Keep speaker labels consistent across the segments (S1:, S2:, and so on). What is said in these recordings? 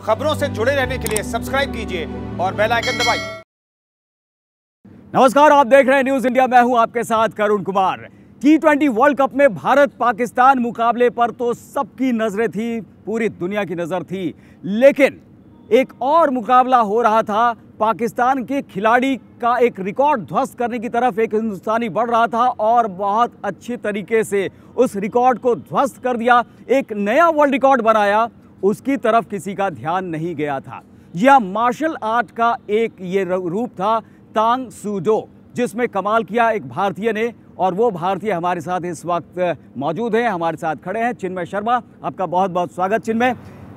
S1: खबरों से जुड़े रहने के लिए सब्सक्राइब कीजिए और बेल आइकन दबाइए।
S2: नमस्कार, आप देख रहे हैं न्यूज इंडिया। मैं हूं आपके साथ करुण कुमार। T20 वर्ल्ड कप में भारत पाकिस्तान मुकाबले पर तो सबकी नजरें थी, पूरी दुनिया की नजर थी, लेकिन एक और मुकाबला हो रहा था। पाकिस्तान के खिलाड़ी का एक रिकॉर्ड ध्वस्त करने की तरफ एक हिंदुस्तानी बढ़ रहा था और बहुत अच्छी तरीके से उस रिकॉर्ड को ध्वस्त कर दिया, एक नया वर्ल्ड रिकॉर्ड बनाया। उसकी तरफ किसी का ध्यान नहीं गया था। यह मार्शल आर्ट का एक ये रूप था, तांग सू दो, जिसमें कमाल किया एक भारतीय ने, और वो भारतीय हमारे साथ इस वक्त मौजूद हैं, हमारे साथ खड़े हैं। चिन्मय शर्मा, आपका बहुत बहुत स्वागत। चिन्मय,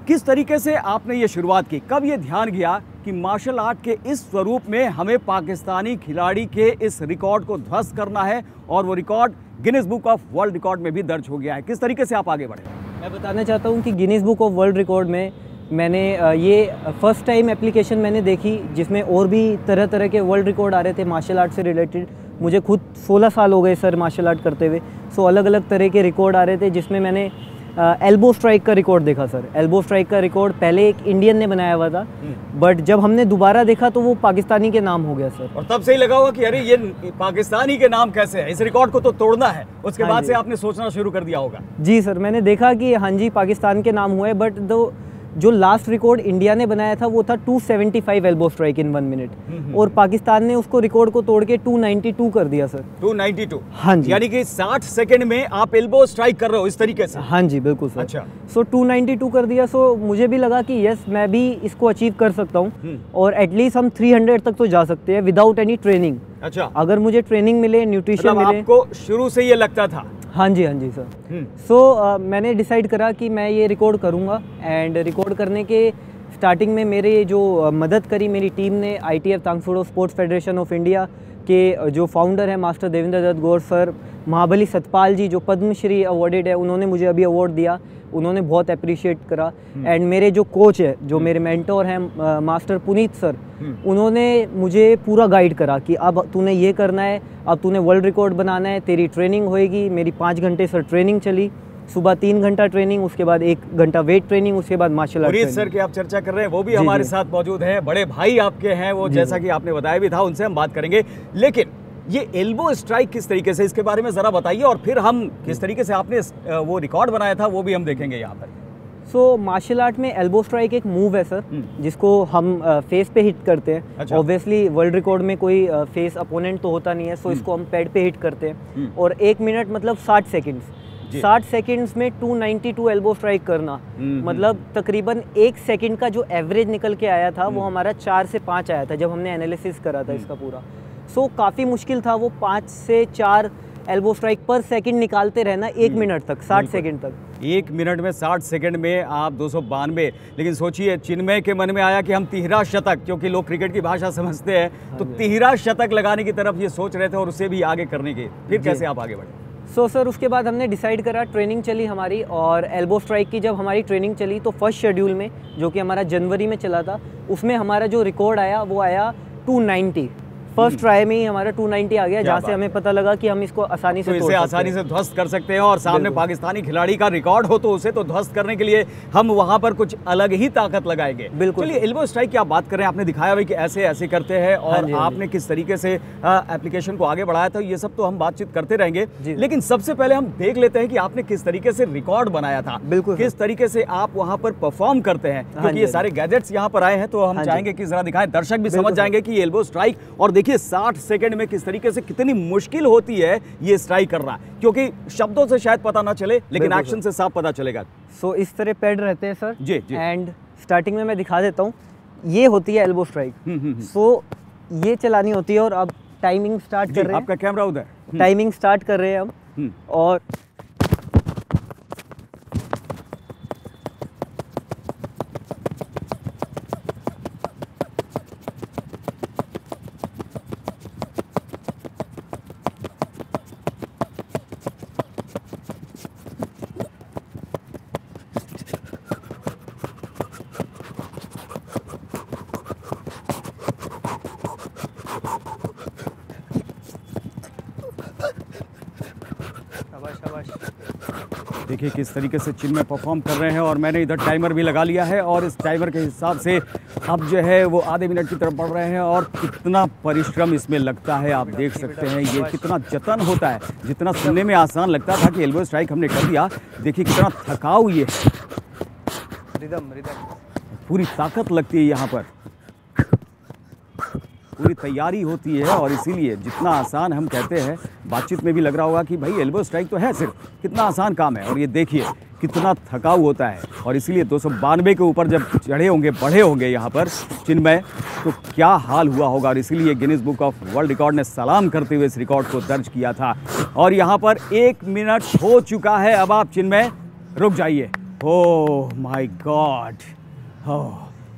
S2: किस तरीके से आपने ये शुरुआत की? कब ये ध्यान गया कि मार्शल आर्ट के इस स्वरूप में हमें पाकिस्तानी खिलाड़ी के इस रिकॉर्ड को ध्वस्त करना है और वो record Guinness book of world record में भी दर्ज हो गया है? किस तरीके से आप आगे बढ़े?
S3: मैं बताना चाहता हूँ कि Guinness book of world record में मैंने ये फर्स्ट टाइम एप्लीकेशन मैंने देखी, जिसमें और भी तरह तरह के वर्ल्ड रिकॉर्ड आ रहे थे मार्शल आर्ट से रिलेटेड। मुझे खुद 16 साल हो गए सर मार्शल आर्ट करते हुए। सो अलग अलग तरह के रिकॉर्ड आ रहे थे, जिसमें मैंने एल्बो स्ट्राइक का रिकॉर्ड देखा सर। एल्बो स्ट्राइक का रिकॉर्ड पहले एक इंडियन ने बनाया हुआ था, बट जब हमने दोबारा देखा तो वो पाकिस्तानी के नाम हो गया सर।
S2: और तब से ही लगा हुआ कि अरे ये पाकिस्तानी के नाम कैसे है, इस रिकॉर्ड को तो तोड़ना है। उसके बाद से आपने सोचना शुरू कर दिया होगा?
S3: जी सर, मैंने देखा कि हाँ जी पाकिस्तान के नाम हुए, बट जो लास्ट रिकॉर्ड इंडिया ने बनाया था वो था 275 एल्बो स्ट्राइक इन 1 मिनट, और पाकिस्तान ने उसको रिकॉर्ड को तोड़ के 292 कर दिया सर।
S2: 292?
S3: हाँ जी,
S2: यानी कि 60 सेकंड में आप एल्बो स्ट्राइक कर रहे हो इस तरीके से?
S3: हाँ जी बिल्कुल सर।
S2: अच्छा।
S3: सो 292 कर दिया। सो मुझे भी लगा कि यस, मैं भी इसको अचीव कर सकता हूँ, और एटलीस्ट हम 300 तक तो जा सकते हैं विदाउट एनी ट्रेनिंग।
S2: अच्छा,
S3: अगर मुझे ट्रेनिंग मिले, न्यूट्रिशन
S2: मतलब
S3: मिले।
S2: आपको शुरू से ये लगता था?
S3: हाँ जी सर। सो मैंने डिसाइड करा कि मैं ये रिकॉर्ड करूँगा, एंड रिकॉर्ड करने के स्टार्टिंग में मेरे जो मदद करी मेरी टीम ने, ITF तांग सू दो स्पोर्ट्स फेडरेशन ऑफ इंडिया के जो फाउंडर हैं मास्टर देवेंद्र दत्त गौर सर, महाबली सतपाल जी जो पद्मश्री अवॉर्डेड है, उन्होंने मुझे अभी अवार्ड दिया, उन्होंने बहुत अप्रिशिएट करा। एंड मेरे जो कोच है, जो मेरे मेंटोर हैं मास्टर पुनीत सर, उन्होंने मुझे पूरा गाइड करा कि अब तूने ये करना है, अब तूने वर्ल्ड रिकॉर्ड बनाना है, तेरी ट्रेनिंग होएगी। मेरी 5 घंटे सर ट्रेनिंग चली, सुबह 3 घंटा ट्रेनिंग, उसके बाद 1 घंटा वेट ट्रेनिंग, उसके बाद मार्शल आर्ट।
S2: पुनीत सर की आप चर्चा कर रहे हैं, वो भी हमारे साथ मौजूद हैं, बड़े भाई आपके हैं वो, जैसा कि आपने बताया भी था, उनसे हम बात करेंगे। लेकिन ये एल्बो स्ट्राइक किस तरीके से, इसके बारे में जरा बताइए, और फिर हम किस तरीके से आपने वो रिकॉर्ड बनाया था वो भी हम देखेंगे यहाँ पर।
S3: सो मार्शल आर्ट में एल्बो स्ट्राइक एक मूव है सर, जिसको हम फेस पे हिट करते हैं।
S2: अच्छा।
S3: ऑब्वियसली वर्ल्ड रिकॉर्ड में कोई फेस अपोनेंट तो होता नहीं है, सो इसको हम पैड पे हिट करते हैं, और 1 मिनट मतलब 60 सेकेंड्स। 60 सेकेंड्स में 292 एल्बो स्ट्राइक करना, मतलब तकरीबन 1 सेकंड का जो एवरेज निकल के आया था वो हमारा 4 से 5 आया था जब हमने एनालिसिस करा था इसका पूरा। सो काफ़ी मुश्किल था वो 5 से 4 एल्बो स्ट्राइक पर सेकंड निकालते रहना 1 मिनट तक, 60 सेकंड तक।
S2: 1 मिनट में 60 सेकंड में आप 292। लेकिन सोचिए, चिन्मय के मन में आया कि हम तिहरा शतक, क्योंकि लोग क्रिकेट की भाषा समझते हैं, तो तिहरा शतक लगाने की तरफ ये सोच रहे थे और उससे भी आगे करने के। फिर कैसे आप आगे बढ़े?
S3: सो सर उसके बाद हमने डिसाइड करा, ट्रेनिंग चली हमारी, और एल्बो स्ट्राइक की जब हमारी ट्रेनिंग चली तो फर्स्ट शेड्यूल में, जो कि हमारा जनवरी में चला था, उसमें हमारा जो रिकॉर्ड आया वो आया 290। फर्स्ट ट्राई में ही हमारा 290 आ गया, जहाँ से हमें पता लगा कि हम इसको आसानी से
S2: इसे आसानी से ध्वस्त कर सकते हैं, और सामने पाकिस्तानी खिलाड़ी का रिकॉर्ड हो तो उसे तो ध्वस्त करने के लिए हम वहां पर कुछ अलग ही ताकत लगाएंगे।
S3: बिल्कुल।
S2: चलिए, एल्बो स्ट्राइक की आप बात कर रहे हैं, आपने दिखाया भाई कि ऐसे ऐसे करते हैं, और आपने किस तरीके से एप्लीकेशन को आगे बढ़ाया था, ये सब तो हम बातचीत करते रहेंगे। लेकिन सबसे पहले हम देख लेते हैं कि आपने किस तरीके से रिकॉर्ड बनाया था, किस तरीके से आप वहां पर परफॉर्म करते हैं, क्योंकि ये सारे गैजेट्स यहाँ पर आए हैं, तो हम चाहेंगे कि जरा दिखाएं, दर्शक भी समझ जाएंगे कि एल्बो स्ट्राइक, और देखिए 60 सेकंड में किस तरीके से कितनी मुश्किल होती है ये स्ट्राइक करना, क्योंकि शब्दों से शायद पता ना चले, लेकिन एक्शन से साफ पता चलेगा।
S3: सो इस तरह पैड रहते हैं सर।
S2: जी।
S3: एंड स्टार्टिंग में मैं दिखा देता हूँ, ये होती है एल्बो स्ट्राइक। सो ये चलानी होती है, और अब टाइमिंग स्टार्ट कर रहे हैं।
S2: आपका कैमरा उधर,
S3: टाइमिंग स्टार्ट कर रहे हैं हम, और
S2: देखिए किस तरीके से चिन्मय परफॉर्म कर रहे हैं और मैंने इधर टाइमर भी लगा लिया है और इस टाइमर के हिसाब से अब जो है वो आधे मिनट की तरफ बढ़ रहे हैं और कितना परिश्रम इसमें लगता है आप देख सकते हैं। ये कितना जतन होता है, जितना सुनने में आसान लगता था कि एल्बो स्ट्राइक हमने कर दिया, देखिए कितना थकाऊ ये
S4: रिदम
S2: पूरी ताकत लगती है यहाँ पर, पूरी तैयारी होती है और इसीलिए जितना आसान हम कहते हैं, बातचीत में भी लग रहा होगा कि भाई एल्बो स्ट्राइक तो है सिर्फ, कितना आसान काम है और ये देखिए कितना थकाऊ होता है। और इसीलिए 292 के ऊपर जब चढ़े होंगे, बढ़े होंगे यहाँ पर चिन्मय, तो क्या हाल हुआ होगा और इसीलिए Guinness book of world record ने सलाम करते हुए इस रिकॉर्ड को दर्ज किया था। और यहाँ पर 1 मिनट हो चुका है, अब आप चिन्मय रुक जाइए। ओह माय गॉड,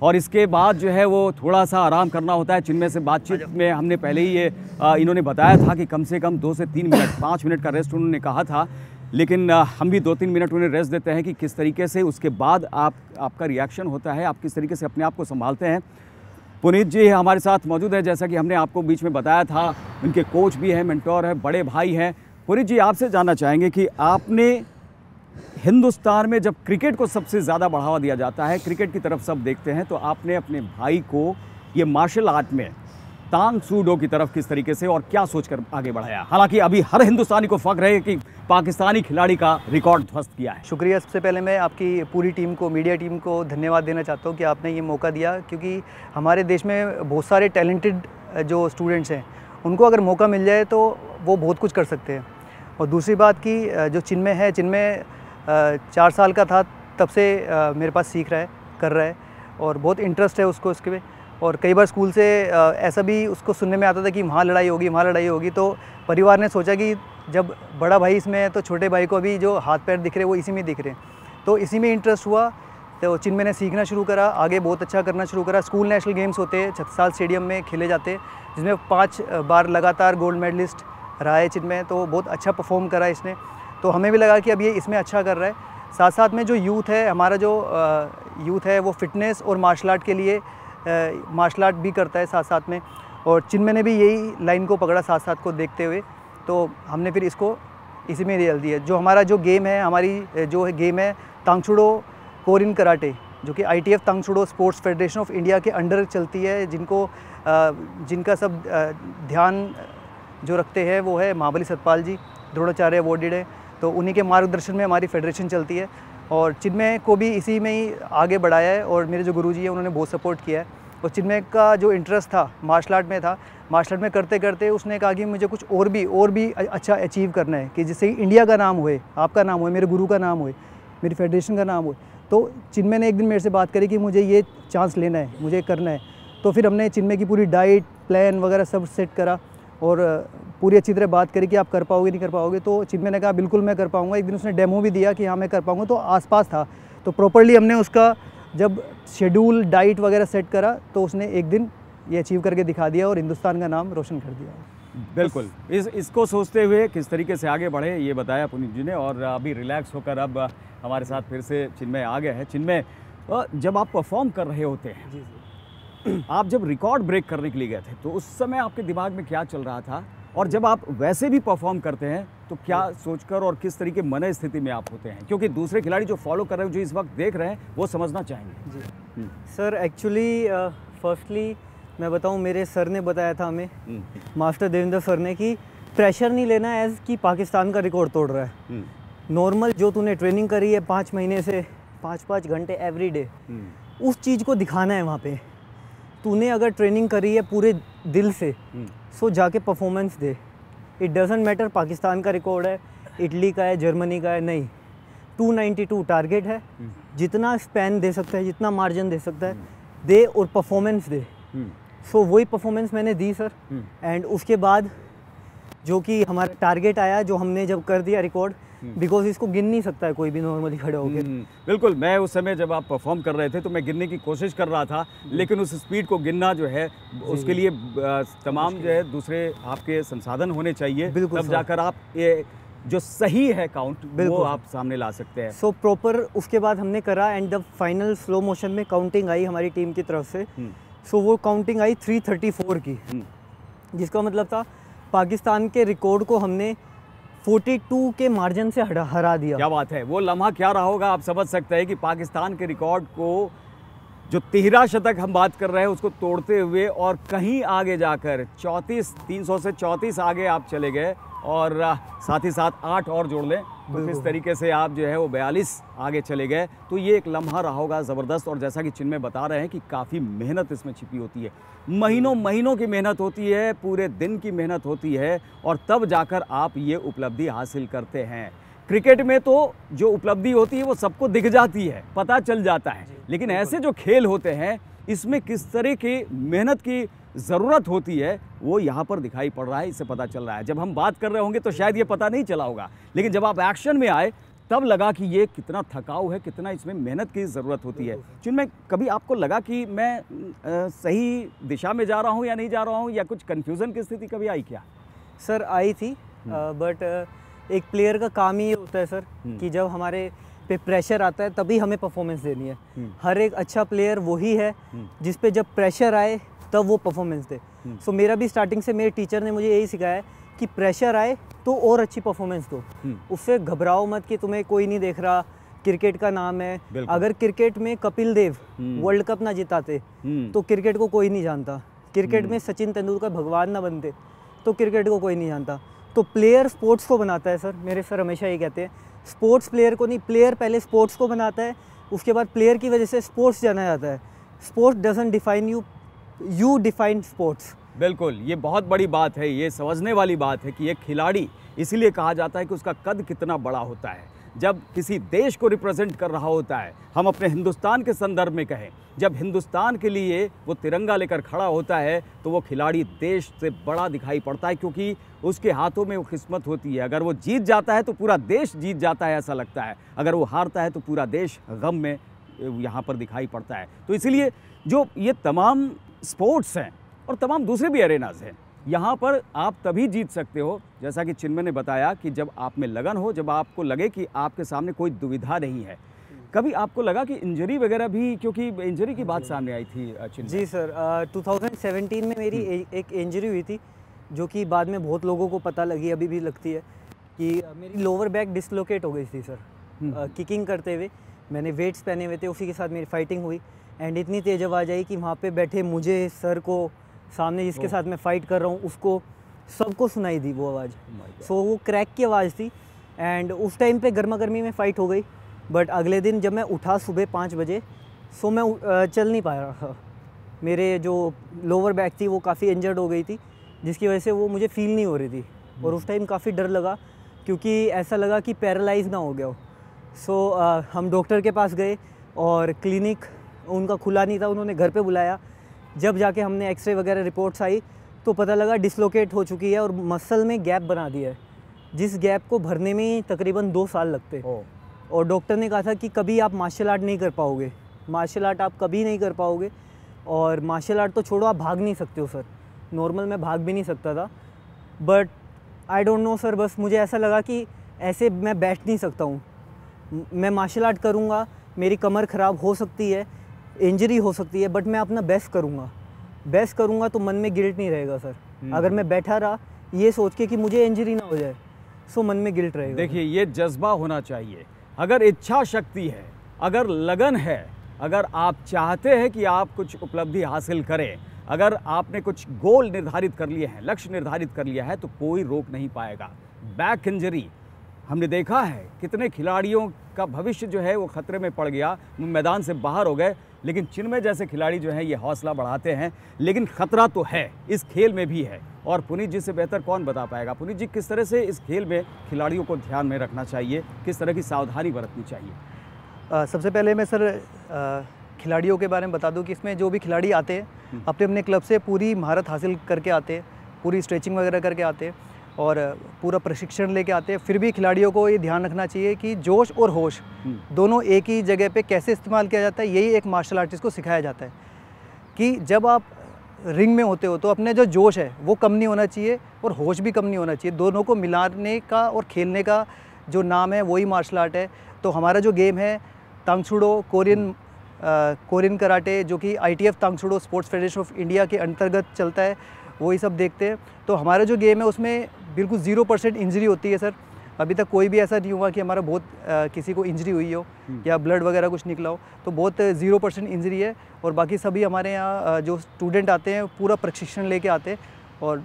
S2: और इसके बाद जो है वो थोड़ा सा आराम करना होता है। चिन्मय से बातचीत में हमने पहले ही ये इन्होंने बताया था कि कम से कम 2 से 3 मिनट, 5 मिनट का रेस्ट उन्होंने कहा था, लेकिन हम भी 2-3 मिनट उन्हें रेस्ट देते हैं कि किस तरीके से उसके बाद आपका रिएक्शन होता है, आप किस तरीके से अपने आप को संभालते हैं। पुनीत जी हमारे साथ मौजूद है, जैसा कि हमने आपको बीच में बताया था, उनके कोच भी हैं, मेंटोर हैं, बड़े भाई हैं। पुनीत जी आपसे जानना चाहेंगे कि आपने हिंदुस्तान में जब क्रिकेट को सबसे ज़्यादा बढ़ावा दिया जाता है, क्रिकेट की तरफ सब देखते हैं, तो आपने अपने भाई को ये मार्शल आर्ट में तांग सू डो की तरफ किस तरीके से और क्या सोचकर आगे बढ़ाया? हालांकि अभी हर हिंदुस्तानी को फख्र है कि पाकिस्तानी खिलाड़ी का रिकॉर्ड ध्वस्त किया है।
S4: शुक्रिया। सबसे पहले मैं आपकी पूरी टीम को, मीडिया टीम को धन्यवाद देना चाहता हूँ कि आपने ये मौका दिया, क्योंकि हमारे देश में बहुत सारे टैलेंटेड जो स्टूडेंट्स हैं, उनको अगर मौका मिल जाए तो वो बहुत कुछ कर सकते हैं। और दूसरी बात कि जो चिन्मय है, चिन्मय 4 साल का था तब से मेरे पास सीख रहा है, कर रहा है और बहुत इंटरेस्ट है उसको इसके में। और कई बार स्कूल से ऐसा भी उसको सुनने में आता था कि वहाँ लड़ाई होगी, वहाँ लड़ाई होगी, तो परिवार ने सोचा कि जब बड़ा भाई इसमें है तो छोटे भाई को अभी जो हाथ पैर दिख रहे वो इसी में दिख रहे हैं, तो इसी में इंटरेस्ट हुआ। तो चिन्मय ने सीखना शुरू करा, आगे बहुत अच्छा करना शुरू करा। स्कूल नेशनल गेम्स होते हैं, छत्रसाल स्टेडियम में खेले जाते हैं, जिसमें 5 बार लगातार गोल्ड मेडलिस्ट रहा है चिन्मय, तो बहुत अच्छा परफॉर्म करा इसने। तो हमें भी लगा कि अब ये इसमें अच्छा कर रहा है। साथ साथ में जो यूथ है, हमारा जो यूथ है वो फिटनेस और मार्शल आर्ट के लिए मार्शल आर्ट भी करता है साथ साथ में, और चिन्मय ने भी यही लाइन को पकड़ा साथ साथ को देखते हुए, तो हमने फिर इसको इसी में रियल दिया। जो हमारा जो गेम है, हमारी जो गेम है Tang Soo Do Korean karate, जो कि ITF Tang Soo Do sports federation of India के अंडर चलती है, जिनका सब ध्यान जो रखते हैं वो है महाबली सतपाल जी, द्रोणाचार्य अवॉर्डेड है, तो उन्हीं के मार्गदर्शन में हमारी फेडरेशन चलती है। और चिन्मय को भी इसी में ही आगे बढ़ाया है और मेरे जो गुरुजी हैं उन्होंने बहुत सपोर्ट किया है। और चिन्मय का जो इंटरेस्ट था मार्शल आर्ट में था, मार्शल आर्ट में करते करते उसने कहा कि मुझे कुछ और भी अच्छा अचीव करना है, कि जिससे इंडिया का नाम होए, आपका नाम होए, मेरे गुरु का नाम होए, मेरी फेडरेशन का नाम होए। तो चिन्मय ने एक दिन मेरे से बात करी कि मुझे ये चांस लेना है, मुझे करना है। तो फिर हमने चिन्मय की पूरी डाइट प्लान वगैरह सब सेट करा और पूरी अच्छी तरह बात करी कि आप कर पाओगे नहीं कर पाओगे। तो चिन्मय ने कहा बिल्कुल मैं कर पाऊंगा। एक दिन उसने डेमो भी दिया कि हाँ मैं कर पाऊंगा, तो आसपास था, तो प्रॉपर्ली हमने उसका जब शेड्यूल डाइट वगैरह सेट करा तो उसने एक दिन ये अचीव करके दिखा दिया और हिंदुस्तान का नाम रोशन कर दिया।
S2: बिल्कुल, इसको सोचते हुए किस तरीके से आगे बढ़े ये बताया पुनीत जी ने, और अभी रिलैक्स होकर अब हमारे साथ फिर से चिन्मय आ गए हैं। चिन्मय, जब आप परफॉर्म कर रहे होते हैं,
S4: जी
S2: आप जब रिकॉर्ड ब्रेक करने के लिए गए थे तो उस समय आपके दिमाग में क्या चल रहा था, और जब आप वैसे भी परफॉर्म करते हैं तो क्या सोचकर और किस तरीके मन स्थिति में आप होते हैं, क्योंकि दूसरे खिलाड़ी जो फॉलो कर रहे हैं, जो इस वक्त देख रहे हैं, वो समझना चाहेंगे।
S3: जी सर, एक्चुअली फर्स्टली मैं बताऊं, मेरे सर ने बताया था हमें, मास्टर देवेंद्र सर ने, कि प्रेशर नहीं लेना एज कि पाकिस्तान का रिकॉर्ड तोड़ रहा है। नॉर्मल जो तूने ट्रेनिंग करी है 5 महीने से 5-5 घंटे एवरी डे, उस चीज़ को दिखाना है। वहाँ पे तूने अगर ट्रेनिंग करी है पूरे दिल से, सो जाके performance they. It doesn't matter Pakistan का रिकॉर्ड है, इटली का है, जर्मनी का है, नहीं, 292 टारगेट है। जितना स्पैन दे सकता है, जितना मार्जिन दे सकता है दे, और परफॉर्मेंस दे। सो वही परफॉर्मेंस मैंने दी सर। एंड उसके बाद जो कि हमारा टारगेट आया, जो हमने जब कर दिया रिकॉर्ड, बिकॉज इसको गिन नहीं सकता है कोई भी नॉर्मली खड़े होकर।
S2: बिल्कुल, मैं उस समय जब आप परफॉर्म कर रहे थे तो मैं गिनने की कोशिश कर रहा था, लेकिन उस स्पीड को गिनना जो है उसके लिए तमाम जो है दूसरे आपके संसाधन होने चाहिए, तब जाकर आप ये जो सही है काउंट वो आप सामने ला सकते हैं।
S3: सो प्रॉपर उसके बाद हमने करा, एंड जब फाइनल स्लो मोशन में काउंटिंग आई हमारी टीम की तरफ से, सो वो काउंटिंग आई 334 की, जिसका मतलब था पाकिस्तान के रिकॉर्ड को हमने 42 के मार्जिन से हरा दिया।
S2: क्या बात है, वो लम्हा क्या रहा होगा आप समझ सकते हैं कि पाकिस्तान के रिकॉर्ड को, जो 13 शतक हम बात कर रहे हैं, उसको तोड़ते हुए और कहीं आगे जाकर 300 से 34 आगे आप चले गए और साथ ही साथ 8 और जोड़ लें तो किस तरीके से आप जो है वो 42 आगे चले गए। तो ये एक लम्हा रहा होगा ज़बरदस्त। और जैसा कि चिन्मय बता रहे हैं कि काफ़ी मेहनत इसमें छिपी होती है, महीनों महीनों की मेहनत होती है, पूरे दिन की मेहनत होती है और तब जाकर आप ये उपलब्धि हासिल करते हैं। क्रिकेट में तो जो उपलब्धि होती है वो सबको दिख जाती है, पता चल जाता है, लेकिन ऐसे जो खेल होते हैं इसमें किस तरह की मेहनत की ज़रूरत होती है वो यहाँ पर दिखाई पड़ रहा है, इससे पता चल रहा है। जब हम बात कर रहे होंगे तो शायद ये पता नहीं चला होगा, लेकिन जब आप एक्शन में आए तब लगा कि ये कितना थकाऊ है, कितना इसमें मेहनत की ज़रूरत होती है। जिनमें कभी आपको लगा कि मैं सही दिशा में जा रहा हूँ या नहीं जा रहा हूँ, या कुछ कन्फ्यूज़न की स्थिति कभी आई क्या?
S3: सर आई थी, बट एक प्लेयर का काम ही ये होता है सर कि जब हमारे पे प्रेशर आता है तभी हमें परफॉर्मेंस देनी है। हर एक अच्छा प्लेयर वही है जिस पे जब प्रेशर आए तब वो परफॉर्मेंस दे। सो मेरा भी स्टार्टिंग से मेरे टीचर ने मुझे यही सिखाया है कि प्रेशर आए तो और अच्छी परफॉर्मेंस दो, उससे घबराओ मत कि तुम्हें कोई नहीं देख रहा, क्रिकेट का नाम है। अगर क्रिकेट में कपिल देव वर्ल्ड कप ना जिताते तो क्रिकेट को कोई नहीं जानता, क्रिकेट में सचिन तेंदुलकर भगवान ना बनते तो क्रिकेट को कोई नहीं जानता। तो प्लेयर स्पोर्ट्स को बनाता है सर, मेरे सर हमेशा ये कहते हैं स्पोर्ट्स प्लेयर को नहीं, प्लेयर पहले स्पोर्ट्स को बनाता है, उसके बाद प्लेयर की वजह से स्पोर्ट्स जाना जाता है। Sports doesn't define you, you define sports.
S2: बिल्कुल, ये बहुत बड़ी बात है, ये समझने वाली बात है कि एक खिलाड़ी इसीलिए कहा जाता है कि उसका कद कितना बड़ा होता है। जब किसी देश को रिप्रेजेंट कर रहा होता है, हम अपने हिंदुस्तान के संदर्भ में कहें, जब हिंदुस्तान के लिए वो तिरंगा लेकर खड़ा होता है तो वो खिलाड़ी देश से बड़ा दिखाई पड़ता है, क्योंकि उसके हाथों में वो किस्मत होती है। अगर वो जीत जाता है तो पूरा देश जीत जाता है ऐसा लगता है, अगर वो हारता है तो पूरा देश गम में यहाँ पर दिखाई पड़ता है। तो इसीलिए जो ये तमाम स्पोर्ट्स हैं और तमाम दूसरे भी एरेनाज हैं, यहाँ पर आप तभी जीत सकते हो, जैसा कि चिन्मय ने बताया, कि जब आप में लगन हो, जब आपको लगे कि आपके सामने कोई दुविधा नहीं है। कभी आपको लगा कि इंजरी वगैरह भी, क्योंकि इंजरी की बात सामने आई थी चिन्मय?
S3: जी सर, 2017 में मेरी एक इंजरी हुई थी जो कि बाद में बहुत लोगों को पता लगी, अभी भी लगती है, कि मेरी लोअर बैक डिसलोकेट हो गई थी सर। किकिंग करते हुए मैंने वेट्स पहने हुए थे, उसी के साथ मेरी फाइटिंग हुई एंड इतनी तेज आवाज़ आई कि वहाँ पे बैठे मुझे, सर को, सामने जिसके साथ मैं फ़ाइट कर रहा हूँ उसको, सबको सुनाई दी वो आवाज़। सो वो क्रैक की आवाज़ थी एंड उस टाइम पे गर्मा गर्मी में फ़ाइट हो गई। बट अगले दिन जब मैं उठा सुबह 5 बजे, सो मैं चल नहीं पा रहा था, मेरे जो लोअर बैक थी वो काफ़ी इंजर्ड हो गई थी, जिसकी वजह से वो मुझे फील नहीं हो रही थी और उस टाइम काफ़ी डर लगा, क्योंकि ऐसा लगा कि पैरालाइज ना हो गया हो। सो हम डॉक्टर के पास गए और क्लिनिक उनका खुला नहीं था, उन्होंने घर पे बुलाया। जब जाके हमने एक्सरे वगैरह रिपोर्ट्स आई तो पता लगा डिसलोकेट हो चुकी है और मसल में गैप बना दिया है, जिस गैप को भरने में तकरीबन 2 साल लगते। और डॉक्टर ने कहा था कि कभी आप मार्शल आर्ट नहीं कर पाओगे, मार्शल आर्ट आप कभी नहीं कर पाओगे, और मार्शल आर्ट तो छोड़ो, आप भाग नहीं सकते हो सर। नॉर्मल मैं भाग भी नहीं सकता था, but I don't know sir, बस मुझे ऐसा लगा कि ऐसे मैं बैठ नहीं सकता हूँ, मैं मार्शल आर्ट करूँगा, मेरी कमर ख़राब हो सकती है, इंजरी हो सकती है, बट मैं अपना बेस्ट करूँगा तो मन में गिल्ट नहीं रहेगा सर। अगर मैं बैठा रहा ये सोच के कि मुझे इंजरी ना हो जाए, सो मन में गिल्ट रहेगा।
S2: देखिए, ये जज्बा होना चाहिए, अगर इच्छा शक्ति है, अगर लगन है, अगर आप चाहते हैं कि आप कुछ उपलब्धि हासिल करें, अगर आपने कुछ गोल निर्धारित कर लिए हैं, लक्ष्य निर्धारित कर लिया है, तो कोई रोक नहीं पाएगा। बैक इंजरी हमने देखा है, कितने खिलाड़ियों का भविष्य जो है वो खतरे में पड़ गया, मैदान से बाहर हो गए, लेकिन चिन्मय जैसे खिलाड़ी जो हैं ये हौसला बढ़ाते हैं। लेकिन खतरा तो है, इस खेल में भी है, और पुनीत जी से बेहतर कौन बता पाएगा। पुनीत जी, किस तरह से इस खेल में खिलाड़ियों को ध्यान में रखना चाहिए, किस तरह की सावधानी बरतनी चाहिए?
S4: सबसे पहले मैं सर खिलाड़ियों के बारे में बता दूं कि इसमें जो भी खिलाड़ी आते हैं अपने अपने क्लब से पूरी महारत हासिल करके आते हैं, पूरी स्ट्रेचिंग वगैरह करके आते हैं और पूरा प्रशिक्षण लेके आते हैं। फिर भी खिलाड़ियों को ये ध्यान रखना चाहिए कि जोश और होश दोनों एक ही जगह पे कैसे इस्तेमाल किया जाता है। यही एक मार्शल आर्टिस्ट को सिखाया जाता है कि जब आप रिंग में होते हो तो अपने जो जोश है वो कम नहीं होना चाहिए और होश भी कम नहीं होना चाहिए। दोनों को मिलाने का और खेलने का जो नाम है वही मार्शल आर्ट है। तो हमारा जो गेम है तांगसूडो, कोरियन कराटे, जो कि ITF tang soo do sports federation of India के अंतर्गत चलता है, वही सब देखते हैं। तो हमारा जो गेम है उसमें बिल्कुल 0% इंजरी होती है सर। अभी तक कोई भी ऐसा नहीं हुआ कि हमारा बहुत किसी को इंजरी हुई हो या ब्लड वगैरह कुछ निकला हो, तो बहुत 0% इंजरी है। और बाकी सभी हमारे यहाँ जो स्टूडेंट आते हैं पूरा प्रशिक्षण लेके आते हैं। और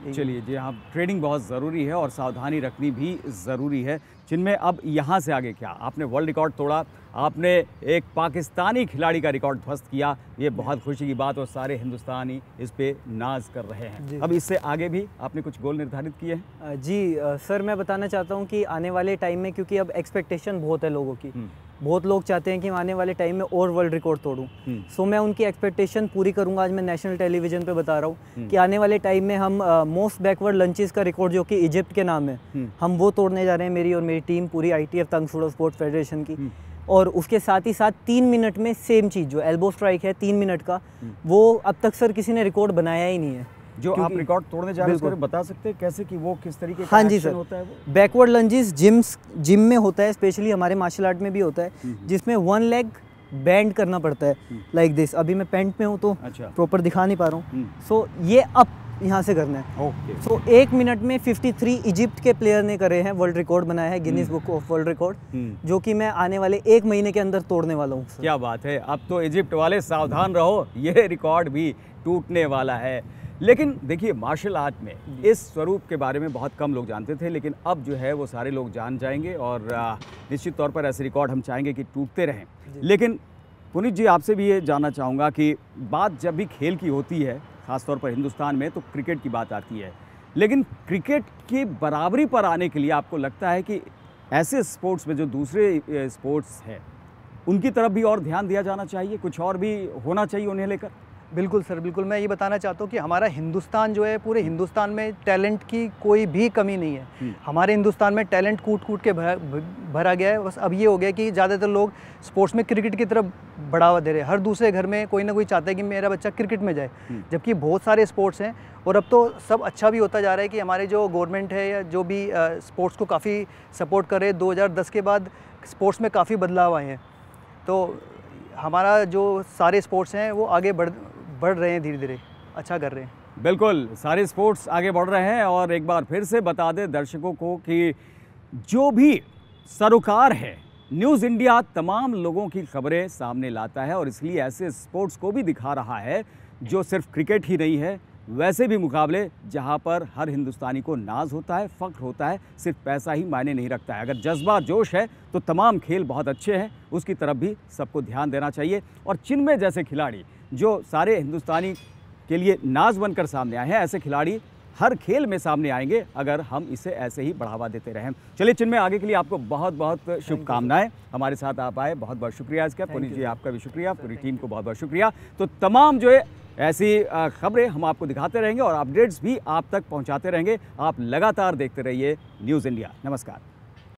S2: चलिए जी हाँ, ट्रेनिंग बहुत ज़रूरी है और सावधानी रखनी भी ज़रूरी है। जिनमें अब यहाँ से आगे क्या, आपने वर्ल्ड रिकॉर्ड तोड़ा, आपने एक पाकिस्तानी खिलाड़ी का रिकॉर्ड ध्वस्त किया, ये बहुत खुशी की बात और सारे हिंदुस्तानी इस पे नाज कर रहे हैं। अब इससे आगे भी आपने कुछ गोल निर्धारित किए हैं?
S3: जी सर, मैं बताना चाहता हूँ कि आने वाले टाइम में, क्योंकि अब एक्सपेक्टेशन बहुत है लोगों की, बहुत लोग चाहते हैं कि मैं आने वाले टाइम में और वर्ल्ड रिकॉर्ड तोड़ूं। सो मैं उनकी एक्सपेक्टेशन पूरी करूंगा। आज मैं नेशनल टेलीविजन पे बता रहा हूं कि आने वाले टाइम में हम मोस्ट बैकवर्ड लंचेस का रिकॉर्ड, जो कि इजिप्ट के नाम है, हम वो तोड़ने जा रहे हैं, मेरी और मेरी टीम पूरी ITF तंग सूडो स्पोर्ट्स फेडरेशन की। और उसके साथ ही साथ 3 मिनट में सेम चीज़, जो एल्बो स्ट्राइक है 3 मिनट का, वो अब तक सर किसी ने रिकॉर्ड बनाया ही नहीं है।
S2: जो आप रिकॉर्ड तोड़ने जा रहे हैं उसको बता सकते हैं कैसे, कि वो किस तरीके का
S3: हाँ जी
S2: एक्शन
S3: सर,
S2: होता है? वो
S3: बैकवर्ड लंजेस जिम में होता है, स्पेशली हमारे मार्शल आर्ट में भी होता है, जिसमें 1 लेग बैंड करना पड़ता है लाइक दिस। अभी मैं पैंट में हूँ तो प्रॉपर दिखा नहीं पा रहा हूँ। सो ये अप यहाँ से करना है। सो 1 मिनट में 53 इजिप्ट के प्लेयर ने करे हैं, वर्ल्ड रिकॉर्ड बनाया है Guinness book of world record, जो कि मैं आने वाले 1 महीने के अंदर तोड़ने वाला हूँ।
S2: क्या बात है, अब तो इजिप्ट वाले सावधान रहो, ये रिकॉर्ड भी टूटने वाला है। लेकिन देखिए, मार्शल आर्ट में इस स्वरूप के बारे में बहुत कम लोग जानते थे, लेकिन अब जो है वो सारे लोग जान जाएंगे और निश्चित तौर पर ऐसे रिकॉर्ड हम चाहेंगे कि टूटते रहें। लेकिन पुनीत जी, आपसे भी ये जानना चाहूँगा कि बात जब भी खेल की होती है, ख़ासतौर पर हिंदुस्तान में, तो क्रिकेट की बात आती है। लेकिन क्रिकेट की बराबरी पर आने के लिए आपको लगता है कि ऐसे स्पोर्ट्स में जो दूसरे स्पोर्ट्स हैं उनकी तरफ भी और ध्यान दिया जाना चाहिए, कुछ और भी होना चाहिए उन्हें लेकर?
S4: बिल्कुल सर, बिल्कुल। मैं ये बताना चाहता हूँ कि हमारा हिंदुस्तान जो है, पूरे हिंदुस्तान में टैलेंट की कोई भी कमी नहीं है। हमारे हिंदुस्तान में टैलेंट कूट कूट के भरा गया है। बस अब ये हो गया कि ज़्यादातर लोग स्पोर्ट्स में क्रिकेट की तरफ बढ़ावा दे रहे हैं। हर दूसरे घर में कोई ना कोई चाहता है कि मेरा बच्चा क्रिकेट में जाए, जबकि बहुत सारे स्पोर्ट्स हैं। और अब तो सब अच्छा भी होता जा रहा है कि हमारे जो गवर्नमेंट है या जो भी स्पोर्ट्स को काफ़ी सपोर्ट कर रहे हैं। 2010 के बाद स्पोर्ट्स में काफ़ी बदलाव आए हैं, तो हमारा जो सारे स्पोर्ट्स हैं वो आगे बढ़ रहे हैं, धीरे धीरे अच्छा कर रहे हैं।
S2: बिल्कुल, सारे स्पोर्ट्स आगे बढ़ रहे हैं। और एक बार फिर से बता दें दर्शकों को कि जो भी सरोकार है, न्यूज़ इंडिया तमाम लोगों की खबरें सामने लाता है और इसलिए ऐसे स्पोर्ट्स को भी दिखा रहा है जो सिर्फ क्रिकेट ही नहीं है, वैसे भी मुकाबले जहां पर हर हिंदुस्तानी को नाज होता है, फ़ख्र होता है, सिर्फ पैसा ही मायने नहीं रखता है। अगर जज्बा जोश है तो तमाम खेल बहुत अच्छे हैं, उसकी तरफ भी सबको ध्यान देना चाहिए। और चिन्मय जैसे खिलाड़ी जो सारे हिंदुस्तानी के लिए नाज बनकर सामने आए हैं, ऐसे खिलाड़ी हर खेल में सामने आएंगे अगर हम इसे ऐसे ही बढ़ावा देते रहें। चलिए चिन्मय, आगे के लिए आपको बहुत बहुत शुभकामनाएं। हमारे साथ आप आए, बहुत बहुत शुक्रिया इसका। पुनीत जी, आपका भी शुक्रिया, पूरी टीम को बहुत बहुत शुक्रिया। तो तमाम जो है ऐसी खबरें हम आपको दिखाते रहेंगे और अपडेट्स भी आप तक पहुंचाते रहेंगे। आप लगातार देखते रहिए न्यूज़ इंडिया। नमस्कार।